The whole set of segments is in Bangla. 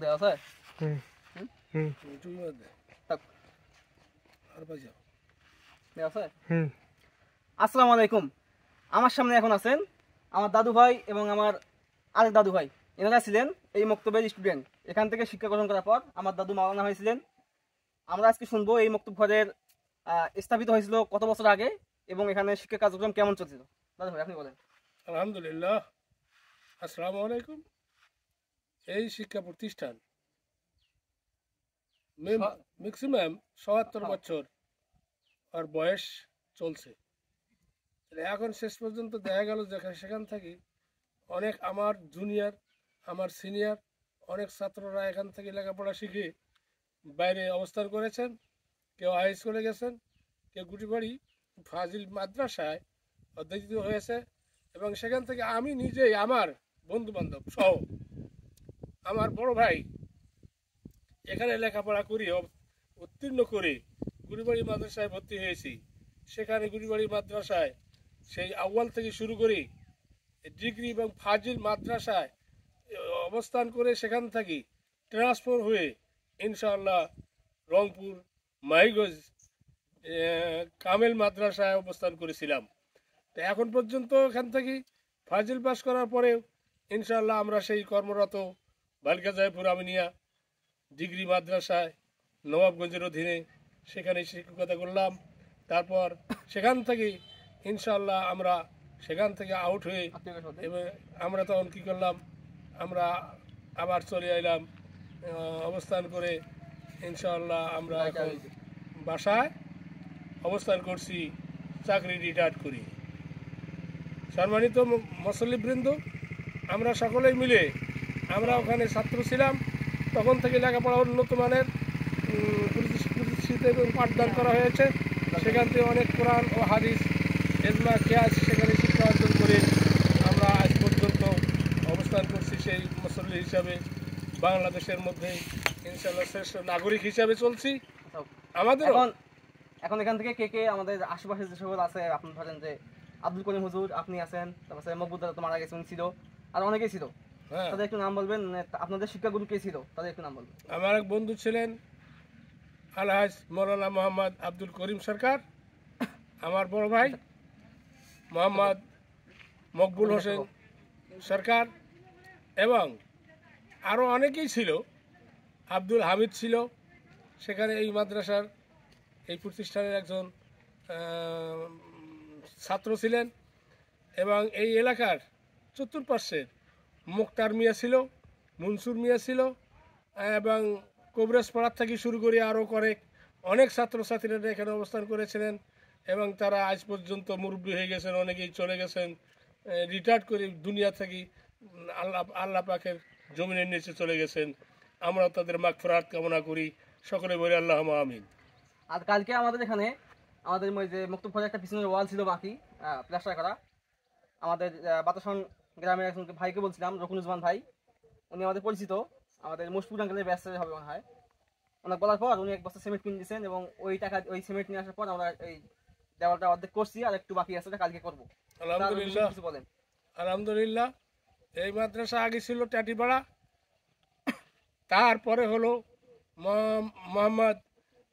দেওয়া আছে। আসসালামু আলাইকুম। আমার সামনে এখন আছেন আমার দাদু ভাই এবং আমার আরেক দাদু ভাই। এনারা ছিলেন এই মক্তবের স্টুডেন্ট। এখান থেকে শিক্ষা গ্রহণ করার পর আমার দাদু মাওলানা হয়েছিলেন। আমরা আজকে শুনবো এই মক্তব ঘরের স্থাপিত হয়েছিল কত বছর আগে এবং এখানে শিক্ষা কার্যক্রম কেমন চলছিল। দাদু ভাই আপনি বলেন। আলহামদুলিল্লাহ, আসসালামু আলাইকুম। এই শিক্ষা প্রতিষ্ঠান ম্যাক্সিমাম ৭৭ বছর আর বয়স চলছে। এখন শেষ পর্যন্ত দেখা গেল সেখান থেকে অনেক আমার জুনিয়র, আমার সিনিয়র অনেক ছাত্ররা এখান থেকে লেখাপড়া শিখে বাইরে অবস্থান করেছেন। কেউ হাই স্কুলে গেছেন, কেউ গুটিবাড়ি ফাজিল মাদ্রাসায় অধ্যয়িত হয়েছে। এবং সেখান থেকে আমি নিজেই আমার বন্ধু বান্ধব সহ আমার বড় ভাই এখানে লেখাপড়া করি উত্তীর্ণ করে গুড়িবাড়ি মাদ্রাসায় ভর্তি হয়েছি। সেখানে গুড়িবাড়ি মাদ্রাসায় সেই আউয়াল থেকে শুরু করে ডিগ্রি এবং ফাজিল মাদ্রাসায় অবস্থান করে সেখান থেকে ট্রান্সফার হয়ে ইনশাআল্লাহ রংপুর মাইগঞ্জ কামেল মাদ্রাসায় অবস্থান করেছিলাম। তো এখন পর্যন্ত এখান থেকে ফাজিল পাস করার পরেও ইনশাআল্লাহ আমরা সেই কর্মরত বালিকা জয়পুর আমিনিয়া ডিগ্রি মাদ্রাসায় নবাবগঞ্জের অধীনে সেখানে শিক্ষকতা করলাম। তারপর সেখান থেকে ইনশাআল্লাহ আমরা সেখান থেকে আউট হয়ে এবার আমরা তখন কী করলাম, আমরা আবার চলে এলাম অবস্থান করে ইনশাআল্লাহ আমরা এখন বাসায় অবস্থান করছি চাকরি রিটায়ার্ড করি। সম্মানিত মুসল্লিবৃন্দ, আমরা সকলেই মিলে আমরা ওখানে ছাত্র ছিলাম। তখন থেকে লেখাপড়া উন্নত মানের প্রতিষ্ঠিত এবং পাঠদান করা হয়েছে। সেখান থেকে অনেক কোরআন ও হাদিস এজমা কিয়াস সেখানে শিক্ষা অর্জন করে আমরা আজ পর্যন্ত অবস্থান করছি সেই মুসল্লি হিসাবে বাংলাদেশের মধ্যে ইনশাআল্লাহ শ্রেষ্ঠ নাগরিক হিসাবে চলছি। আমাদের এখন এখান থেকে কে কে আমাদের আশেপাশে যে সকল আছে, আপনি ধরেন যে আব্দুল করিম হুজুর আপনি আছেন, তারপরে মকবুল দাদা তো মারা গেছে, উনি ছিল, আর অনেকেই ছিল। তাদের একটু নাম বলবেন, আপনাদের শিক্ষাগুরু কে ছিল তাদের একটু নাম বলবেন। আমার এক বন্ধু ছিলেন আলহাজ মৌলানা মোহাম্মদ আব্দুল করিম সরকার, আমার বড় ভাই মোহাম্মদ মকবুল হোসেন সরকার, এবং আরও অনেকেই ছিল। আব্দুল হামিদ ছিল সেখানে এই মাদ্রাসার এই প্রতিষ্ঠানের একজন ছাত্র ছিলেন। এবং এই এলাকার চতুর্পার্শ্বের মুক্তার মিয়া ছিল, মনসুর মিয়া ছিল, এবং কবরেজ পাড়ার থেকে শুরু করে আরও অনেক ছাত্রছাত্রীরা এখানে অবস্থান করেছিলেন। এবং তারা আজ পর্যন্ত মুরব্বী হয়ে গেছেন, অনেকেই চলে গেছেন রিটায়ার্ড করে দুনিয়া থেকে আল্লাহ পাকের জমিনের নিচে চলে গেছেন। আমরা তাদের মাগফিরাত কামনা করি, সকলে বলি আল্লাহুম্মা আমিন। আর কালকে আমাদের এখানে আমাদের যে মক্তব ঘরে একটা পিছনের ওয়াল ছিল বাকি প্লাস্টার করা, আমাদের বাতাসন গ্রামের একজন ভাইকে বলছিলাম, রকুনুজ্জামান ভাই, উনি আমাদের পরিচিত, আমাদের মুশফিকুর আঙ্কেলের ব্যবসায়ী হবে মনে হয়। ওনাকে বলার পর উনি এক বস্তা সিমেন্ট কিনে দিয়েছেন এবং ওই টাকা ওই সিমেন্ট নিয়ে আসার পর আমরা এই দেওয়ালটা অর্ধেক করছি, আর একটু বাকি আছে, কালকে করবো। আলহামদুলিল্লাহ, বলেন। আলহামদুলিল্লাহ। এই মাদ্রাসা আগে ছিল টাটিপাড়া, তারপরে হলো মোহাম্মদ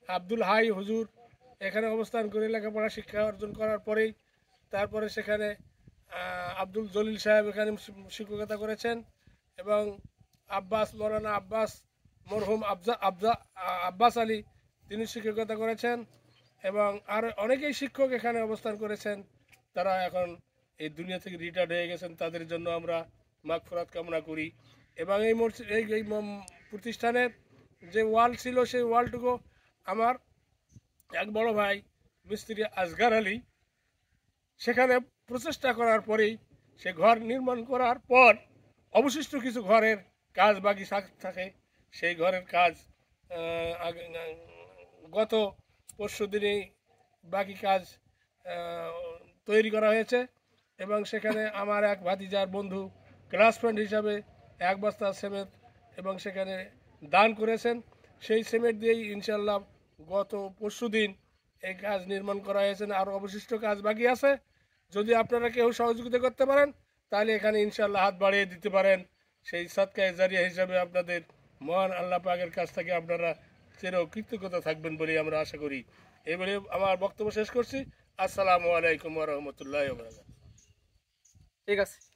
আব্দুল হাই হুজুর এখানে অবস্থান করে লেখাপড়া শিক্ষা অর্জন করার পরেই তারপরে সেখানে আব্দুল জলিল সাহেব এখানে শিক্ষকতা করেছেন। এবং আব্বাস মৌলানা আব্বাস মরহুম আব্বাস আলী তিনি শিক্ষকতা করেছেন। এবং আর অনেকেই শিক্ষক এখানে অবস্থান করেছেন, তারা এখন এই দুনিয়া থেকে রিটায়ার্ড হয়ে গেছেন, তাদের জন্য আমরা মাগফিরাত কামনা করি। এবং এই প্রতিষ্ঠানের যে ওয়াল ছিল সেই ওয়ালটুকু আমার এক বড় ভাই মিস্ত্রি আসগার আলী সেখানে প্রচেষ্টা করার পরেই সে ঘর নির্মাণ করার পর অবশিষ্ট কিছু ঘরের কাজ বাকি থাকে। সেই ঘরের কাজ গত পরশু দিনেই বাকি কাজ তৈরি করা হয়েছে। এবং সেখানে আমার এক ভাতিজার বন্ধু ক্লাস ফ্রেন্ড হিসাবে এক বস্তা সিমেন্ট এবং সেখানে দান করেছেন। সেই সিমেন্ট দিয়েই ইনশাল্লাহ গত পরশু দিন এই কাজ নির্মাণ করা হয়েছে। আরও অবশিষ্ট কাজ বাকি আছে। যদি আপনারা কেউ সহযোগিতা করতে পারেন তাহলে এখানে ইনশাল্লাহ হাত বাড়িয়ে দিতে পারেন। সেই সাদকায়ে জারিয়া হিসাবে আপনাদের মহান আল্লাহ পাকের কাছ থেকে আপনারা চির কৃতজ্ঞতা থাকবেন বলে আমরা আশা করি। এই বলে আমার বক্তব্য শেষ করছি। আসসালামু আলাইকুম ওয়া রাহমাতুল্লাহি ওয়া বারাকাতুহু। ঠিক আছে।